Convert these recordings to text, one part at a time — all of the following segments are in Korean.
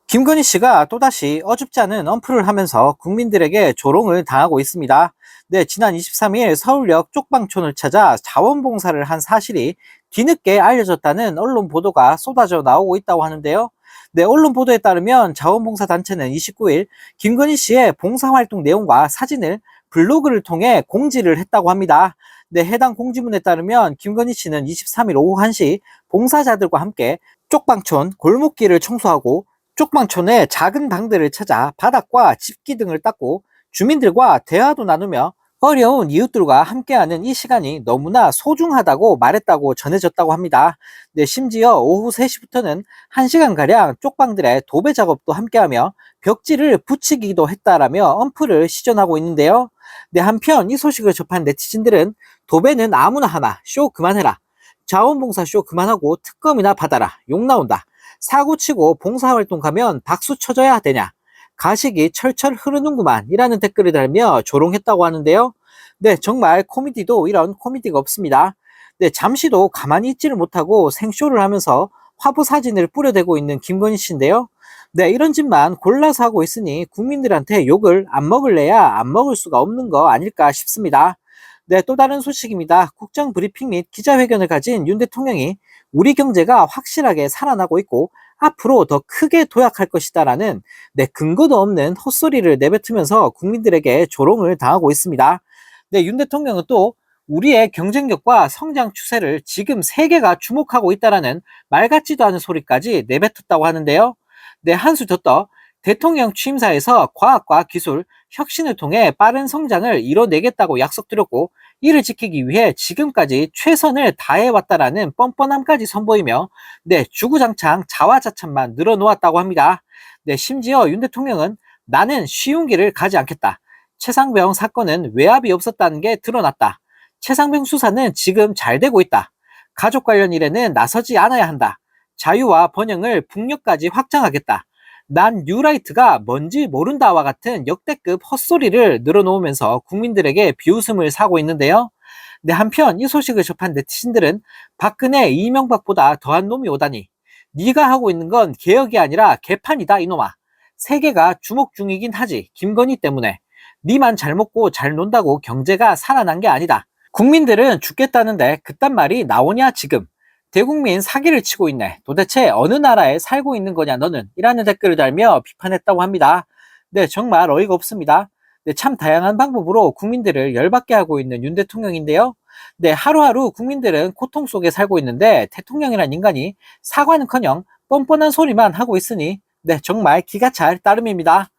김건희 씨가 또다시 어줍지 않은 언플을 하면서 국민들에게 조롱을 당하고 있습니다. 네, 지난 23일 서울역 쪽방촌을 찾아 자원봉사를 한 사실이 뒤늦게 알려졌다는 언론 보도가 쏟아져 나오고 있다고 하는데요. 네, 언론 보도에 따르면 자원봉사 단체는 29일 김건희 씨의 봉사활동 내용과 사진을 블로그를 통해 공지를 했다고 합니다. 네, 해당 공지문에 따르면 김건희 씨는 23일 오후 1시 봉사자들과 함께 쪽방촌 골목길을 청소하고 쪽방촌의 작은 방들을 찾아 바닥과 집기 등을 닦고 주민들과 대화도 나누며 어려운 이웃들과 함께하는 이 시간이 너무나 소중하다고 말했다고 전해졌다고 합니다. 네, 심지어 오후 3시부터는 1시간가량 쪽방들의 도배 작업도 함께하며 벽지를 붙이기도 했다라며 언플을 시전하고 있는데요. 네, 한편 이 소식을 접한 네티즌들은 도배는 아무나 하나, 쇼 그만해라. 자원봉사 쇼 그만하고 특검이나 받아라. 욕 나온다. 사고치고 봉사활동 가면 박수 쳐줘야 되냐? 가식이 철철 흐르는구만 이라는 댓글을 달며 조롱했다고 하는데요. 네, 정말 코미디도 이런 코미디가 없습니다. 네, 잠시도 가만히 있지를 못하고 생쇼를 하면서 화보 사진을 뿌려대고 있는 김건희 씨인데요. 네, 이런 짓만 골라서 하고 있으니 국민들한테 욕을 안 먹을래야 안 먹을 수가 없는 거 아닐까 싶습니다. 네, 또 다른 소식입니다. 국정 브리핑 및 기자회견을 가진 윤 대통령이 우리 경제가 확실하게 살아나고 있고 앞으로 더 크게 도약할 것이다라는 근거도 없는 헛소리를 내뱉으면서 국민들에게 조롱을 당하고 있습니다. 네, 윤 대통령은 또 우리의 경쟁력과 성장 추세를 지금 세계가 주목하고 있다라는 말 같지도 않은 소리까지 내뱉었다고 하는데요. 네, 한수 더 떠 대통령 취임사에서 과학과 기술, 혁신을 통해 빠른 성장을 이뤄내겠다고 약속드렸고 이를 지키기 위해 지금까지 최선을 다해왔다라는 뻔뻔함까지 선보이며 주구장창 자화자찬만 늘어놓았다고 합니다. 네, 심지어 윤 대통령은 나는 쉬운 길을 가지 않겠다. 최상병 사건은 외압이 없었다는 게 드러났다. 최상병 수사는 지금 잘 되고 있다. 가족 관련 일에는 나서지 않아야 한다. 자유와 번영을 북녘까지 확장하겠다. 난 뉴라이트가 뭔지 모른다와 같은 역대급 헛소리를 늘어놓으면서 국민들에게 비웃음을 사고 있는데요. 네, 한편 이 소식을 접한 네티즌들은 박근혜, 이명박보다 더한 놈이 오다니. 네가 하고 있는 건 개혁이 아니라 개판이다 이놈아. 세계가 주목 중이긴 하지 김건희 때문에. 니만 잘 먹고 잘 논다고 경제가 살아난 게 아니다. 국민들은 죽겠다는데 그딴 말이 나오냐 지금. 대국민 사기를 치고 있네. 도대체 어느 나라에 살고 있는 거냐 너는. 이라는 댓글을 달며 비판했다고 합니다. 네, 정말 어이가 없습니다. 네, 참 다양한 방법으로 국민들을 열받게 하고 있는 윤 대통령인데요. 네, 하루하루 국민들은 고통 속에 살고 있는데 대통령이란 인간이 사과는커녕 뻔뻔한 소리만 하고 있으니 정말 기가 찰 따름입니다.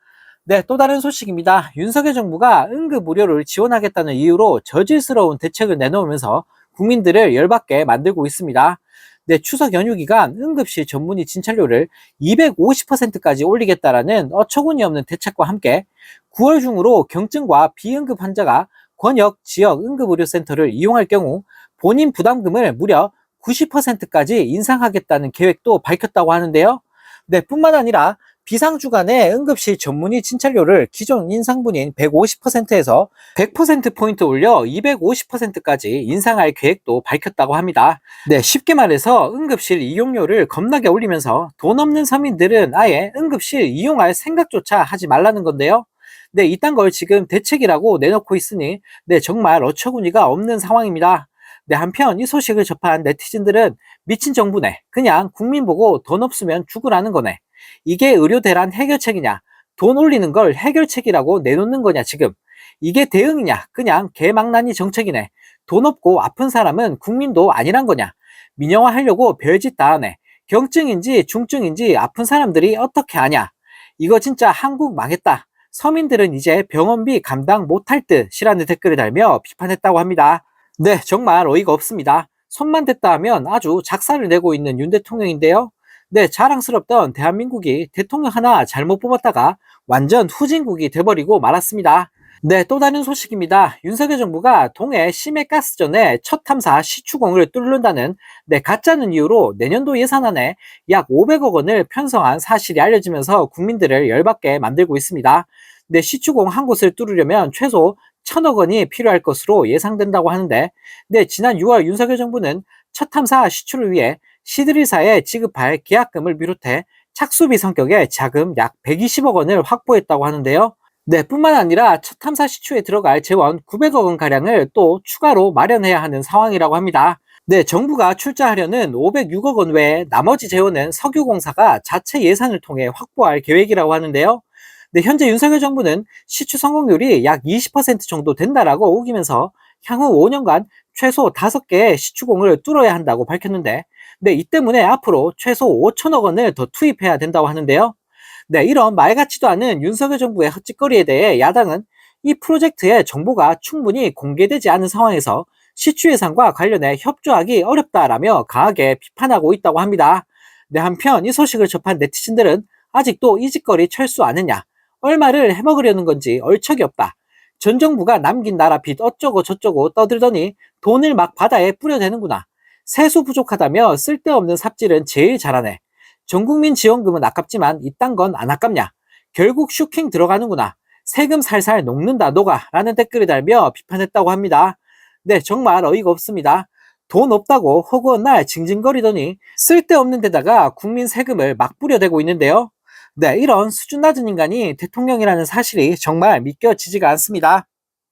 네, 또 다른 소식입니다. 윤석열 정부가 응급의료를 지원하겠다는 이유로 저질스러운 대책을 내놓으면서 국민들을 열받게 만들고 있습니다. 네, 추석 연휴 기간 응급실 전문의 진찰료를 250%까지 올리겠다라는 어처구니 없는 대책과 함께 9월 중으로 경증과 비응급 환자가 권역 지역 응급의료센터를 이용할 경우 본인 부담금을 무려 90%까지 인상하겠다는 계획도 밝혔다고 하는데요. 네, 뿐만 아니라 비상주간에 응급실 전문의 진찰료를 기존 인상분인 150%에서 100%포인트 올려 250%까지 인상할 계획도 밝혔다고 합니다. 네, 쉽게 말해서 응급실 이용료를 겁나게 올리면서 돈 없는 서민들은 아예 응급실 이용할 생각조차 하지 말라는 건데요. 네, 이딴 걸 지금 대책이라고 내놓고 있으니 정말 어처구니가 없는 상황입니다. 네, 한편 이 소식을 접한 네티즌들은 미친 정부네. 그냥 국민 보고 돈 없으면 죽으라는 거네. 이게 의료 대란 해결책이냐? 돈 올리는 걸 해결책이라고 내놓는 거냐 지금? 이게 대응이냐? 그냥 개망나니 정책이네. 돈 없고 아픈 사람은 국민도 아니란 거냐? 민영화하려고 별짓 다 하네. 경증인지 중증인지 아픈 사람들이 어떻게 아냐? 이거 진짜 한국 망했다. 서민들은 이제 병원비 감당 못할 듯이라는 댓글을 달며 비판했다고 합니다. 네, 정말 어이가 없습니다. 손만 댔다 하면 아주 작사를 내고 있는 윤 대통령인데요. 네, 자랑스럽던 대한민국이 대통령 하나 잘못 뽑았다가 완전 후진국이 돼버리고 말았습니다. 네, 또 다른 소식입니다. 윤석열 정부가 동해 심해가스전의 첫 탐사 시추공을 뚫는다는 가짜는 이유로 내년도 예산안에 약 500억 원을 편성한 사실이 알려지면서 국민들을 열받게 만들고 있습니다. 네, 시추공 한 곳을 뚫으려면 최소 1,000억 원이 필요할 것으로 예상된다고 하는데 지난 6월 윤석열 정부는 첫 탐사 시추를 위해 시드리사에 지급할 계약금을 비롯해 착수비 성격의 자금 약 120억 원을 확보했다고 하는데요. 네, 뿐만 아니라 첫 탐사 시추에 들어갈 재원 900억 원 가량을 또 추가로 마련해야 하는 상황이라고 합니다. 네, 정부가 출자하려는 506억 원 외에 나머지 재원은 석유공사가 자체 예산을 통해 확보할 계획이라고 하는데요. 네, 현재 윤석열 정부는 시추 성공률이 약 20% 정도 된다라고 우기면서 향후 5년간 최소 5개의 시추공을 뚫어야 한다고 밝혔는데, 네, 이 때문에 앞으로 최소 5천억 원을 더 투입해야 된다고 하는데요. 네, 이런 말 같지도 않은 윤석열 정부의 헛짓거리에 대해 야당은 이 프로젝트의 정보가 충분히 공개되지 않은 상황에서 시추 예산과 관련해 협조하기 어렵다라며 강하게 비판하고 있다고 합니다. 네, 한편 이 소식을 접한 네티즌들은 아직도 이 짓거리 철수 아느냐, 얼마를 해먹으려는 건지 얼척이 없다. 전 정부가 남긴 나라 빚 어쩌고 저쩌고 떠들더니 돈을 막 바다에 뿌려대는구나. 세수 부족하다며 쓸데없는 삽질은 제일 잘하네. 전국민 지원금은 아깝지만 이딴 건 안 아깝냐. 결국 슈킹 들어가는구나. 세금 살살 녹는다 녹아 라는 댓글을 달며 비판했다고 합니다. 네, 정말 어이가 없습니다. 돈 없다고 허구한 날 징징거리더니 쓸데없는 데다가 국민 세금을 막 뿌려대고 있는데요. 네, 이런 수준 낮은 인간이 대통령이라는 사실이 정말 믿겨지지가 않습니다.